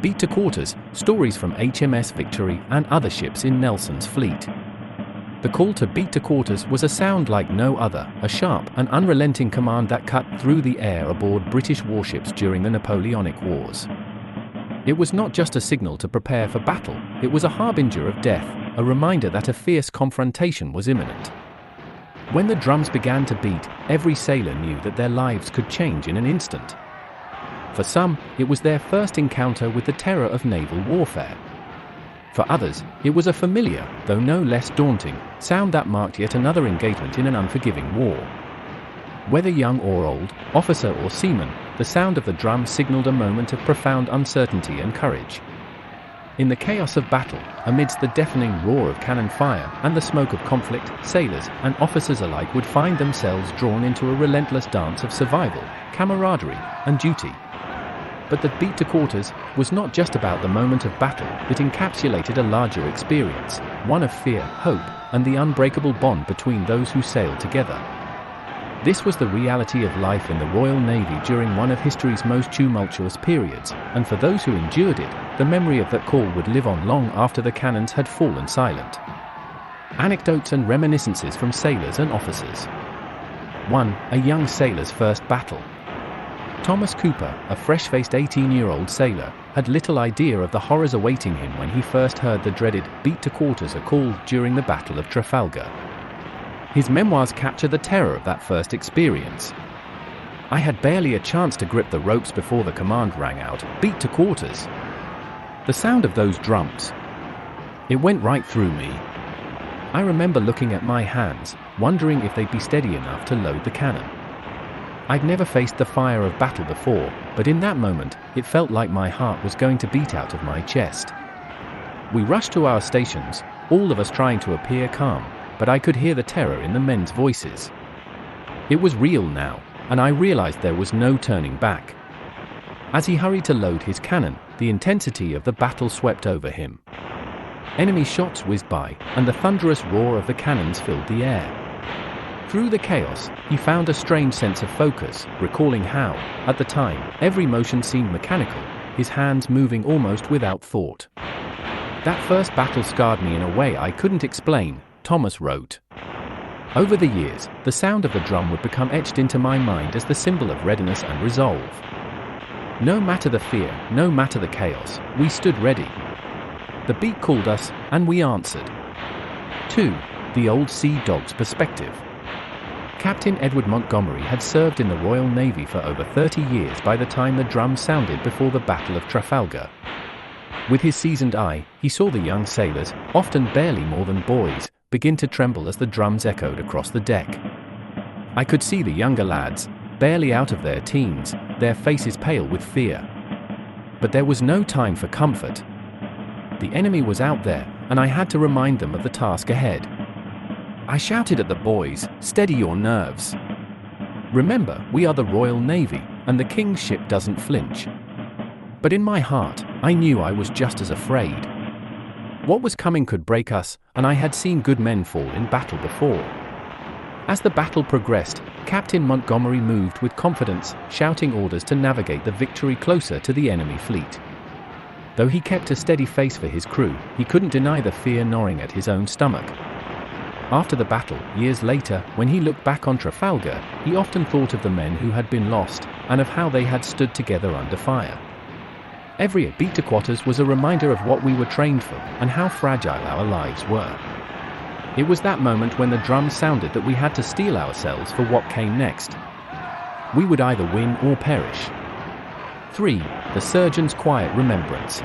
Beat to Quarters, stories from HMS Victory and other ships in Nelson's fleet. The call to beat to quarters was a sound like no other, a sharp and unrelenting command that cut through the air aboard British warships during the Napoleonic Wars. It was not just a signal to prepare for battle, it was a harbinger of death, a reminder that a fierce confrontation was imminent. When the drums began to beat, every sailor knew that their lives could change in an instant. For some, it was their first encounter with the terror of naval warfare. For others, it was a familiar, though no less daunting, sound that marked yet another engagement in an unforgiving war. Whether young or old, officer or seaman, the sound of the drum signaled a moment of profound uncertainty and courage. In the chaos of battle, amidst the deafening roar of cannon fire and the smoke of conflict, sailors and officers alike would find themselves drawn into a relentless dance of survival, camaraderie, and duty. But the beat to quarters was not just about the moment of battle, it encapsulated a larger experience, one of fear, hope, and the unbreakable bond between those who sailed together. This was the reality of life in the Royal Navy during one of history's most tumultuous periods, and for those who endured it, the memory of that call would live on long after the cannons had fallen silent. Anecdotes and reminiscences from sailors and officers. 1. A young sailor's first battle. Thomas Cooper, a fresh-faced 18-year-old sailor, had little idea of the horrors awaiting him when he first heard the dreaded beat to quarters call during the Battle of Trafalgar. His memoirs capture the terror of that first experience. "I had barely a chance to grip the ropes before the command rang out, beat to quarters. The sound of those drums. It went right through me. I remember looking at my hands, wondering if they'd be steady enough to load the cannon. I'd never faced the fire of battle before, but in that moment, it felt like my heart was going to beat out of my chest. We rushed to our stations, all of us trying to appear calm, but I could hear the terror in the men's voices. It was real now, and I realized there was no turning back." As he hurried to load his cannon, the intensity of the battle swept over him. Enemy shots whizzed by, and the thunderous roar of the cannons filled the air. Through the chaos, he found a strange sense of focus, recalling how, at the time, every motion seemed mechanical, his hands moving almost without thought. "That first battle scarred me in a way I couldn't explain," Thomas wrote. "Over the years, the sound of the drum would become etched into my mind as the symbol of readiness and resolve. No matter the fear, no matter the chaos, we stood ready. The beat called us, and we answered." 2. The old sea dog's perspective. Captain Edward Montgomery had served in the Royal Navy for over 30 years by the time the drum sounded before the Battle of Trafalgar. With his seasoned eye, he saw the young sailors, often barely more than boys, begin to tremble as the drums echoed across the deck. I could see the younger lads, barely out of their teens, their faces pale with fear. But there was no time for comfort. The enemy was out there, and I had to remind them of the task ahead. I shouted at the boys, "Steady your nerves. Remember, we are the Royal Navy, and the King's ship doesn't flinch." But in my heart, I knew I was just as afraid. What was coming could break us, and I had seen good men fall in battle before. As the battle progressed, Captain Montgomery moved with confidence, shouting orders to navigate the Victory closer to the enemy fleet. Though he kept a steady face for his crew, he couldn't deny the fear gnawing at his own stomach. After the battle, years later, when he looked back on Trafalgar, he often thought of the men who had been lost, and of how they had stood together under fire. Every beat to quarters was a reminder of what we were trained for, and how fragile our lives were. It was that moment when the drums sounded that we had to steel ourselves for what came next. We would either win or perish. 3. The surgeon's quiet remembrance.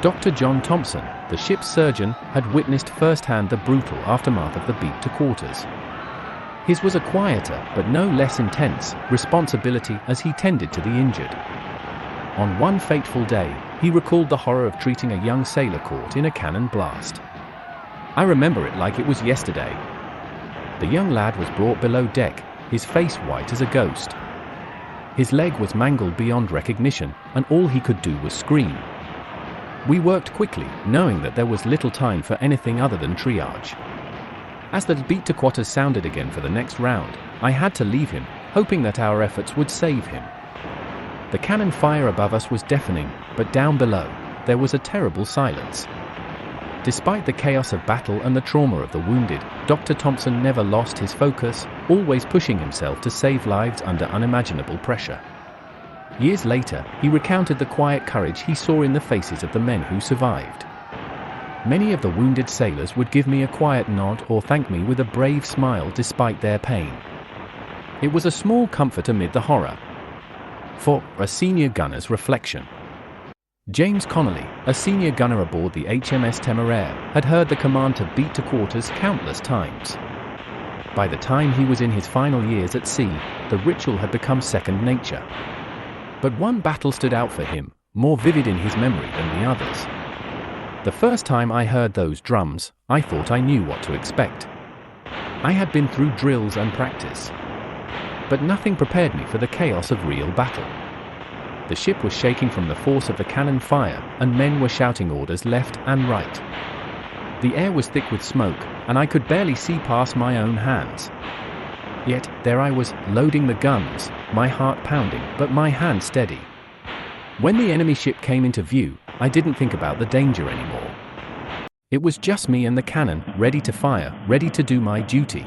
Dr. John Thompson, the ship's surgeon, had witnessed firsthand the brutal aftermath of the beat to quarters. His was a quieter, but no less intense, responsibility as he tended to the injured. On one fateful day, he recalled the horror of treating a young sailor caught in a cannon blast. "I remember it like it was yesterday. The young lad was brought below deck, his face white as a ghost. His leg was mangled beyond recognition, and all he could do was scream. We worked quickly, knowing that there was little time for anything other than triage. As the beat to quarters sounded again for the next round, I had to leave him, hoping that our efforts would save him. The cannon fire above us was deafening, but down below, there was a terrible silence. Despite the chaos of battle and the trauma of the wounded, Dr. Thompson never lost his focus, always pushing himself to save lives under unimaginable pressure. Years later, he recounted the quiet courage he saw in the faces of the men who survived. Many of the wounded sailors would give me a quiet nod or thank me with a brave smile despite their pain. It was a small comfort amid the horror. For a senior gunner's reflection. James Connolly, a senior gunner aboard the HMS Temeraire, had heard the command to beat to quarters countless times. By the time he was in his final years at sea, the ritual had become second nature. But one battle stood out for him, more vivid in his memory than the others. The first time I heard those drums, I thought I knew what to expect. I had been through drills and practice. But nothing prepared me for the chaos of real battle. The ship was shaking from the force of the cannon fire, and men were shouting orders left and right. The air was thick with smoke, and I could barely see past my own hands. Yet, there I was, loading the guns, my heart pounding, but my hand steady. When the enemy ship came into view, I didn't think about the danger anymore. It was just me and the cannon, ready to fire, ready to do my duty.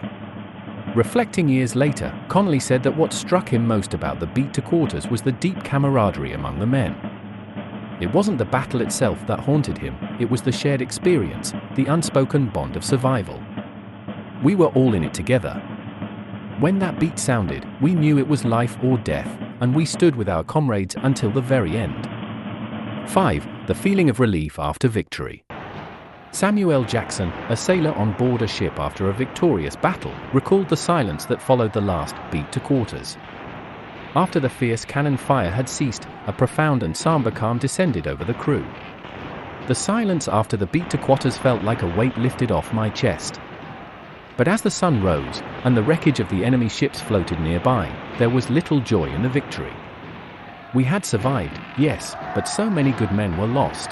Reflecting years later, Connolly said that what struck him most about the beat to quarters was the deep camaraderie among the men. It wasn't the battle itself that haunted him, it was the shared experience, the unspoken bond of survival. We were all in it together. When that beat sounded, we knew it was life or death, and we stood with our comrades until the very end. 5. The feeling of relief after victory. Samuel Jackson, a sailor on board a ship after a victorious battle, recalled the silence that followed the last beat to quarters. After the fierce cannon fire had ceased, a profound and somber calm descended over the crew. The silence after the beat to quarters felt like a weight lifted off my chest. But as the sun rose, and the wreckage of the enemy ships floated nearby, there was little joy in the victory. We had survived, yes, but so many good men were lost.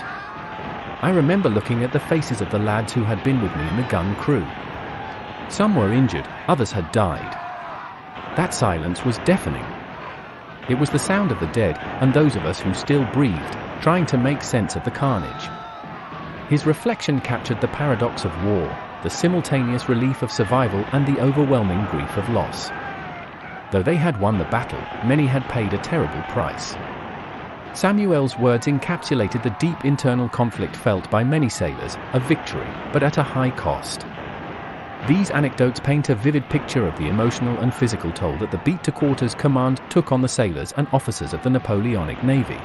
I remember looking at the faces of the lads who had been with me in the gun crew. Some were injured, others had died. That silence was deafening. It was the sound of the dead, and those of us who still breathed, trying to make sense of the carnage. His reflection captured the paradox of war, the simultaneous relief of survival and the overwhelming grief of loss. Though they had won the battle, many had paid a terrible price. Samuel's words encapsulated the deep internal conflict felt by many sailors, a victory, but at a high cost. These anecdotes paint a vivid picture of the emotional and physical toll that the beat to quarters command took on the sailors and officers of the Napoleonic Navy.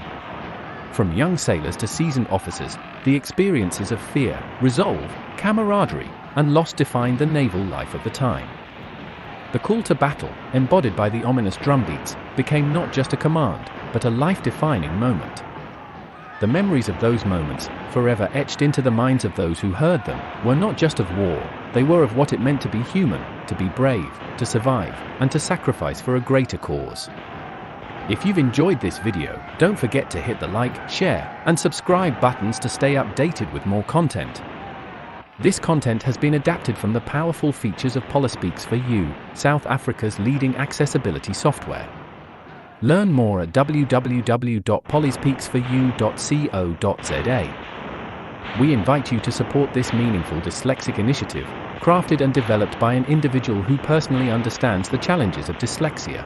From young sailors to seasoned officers, the experiences of fear, resolve, camaraderie, and loss defined the naval life of the time. The call to battle, embodied by the ominous drumbeats, became not just a command, but a life-defining moment. The memories of those moments, forever etched into the minds of those who heard them, were not just of war, they were of what it meant to be human, to be brave, to survive, and to sacrifice for a greater cause. If you've enjoyed this video, don't forget to hit the like, share, and subscribe buttons to stay updated with more content. This content has been adapted from the powerful features of Polyspeaks for You, South Africa's leading accessibility software. Learn more at www.polyspeaksforyou.co.za. We invite you to support this meaningful dyslexic initiative, crafted and developed by an individual who personally understands the challenges of dyslexia.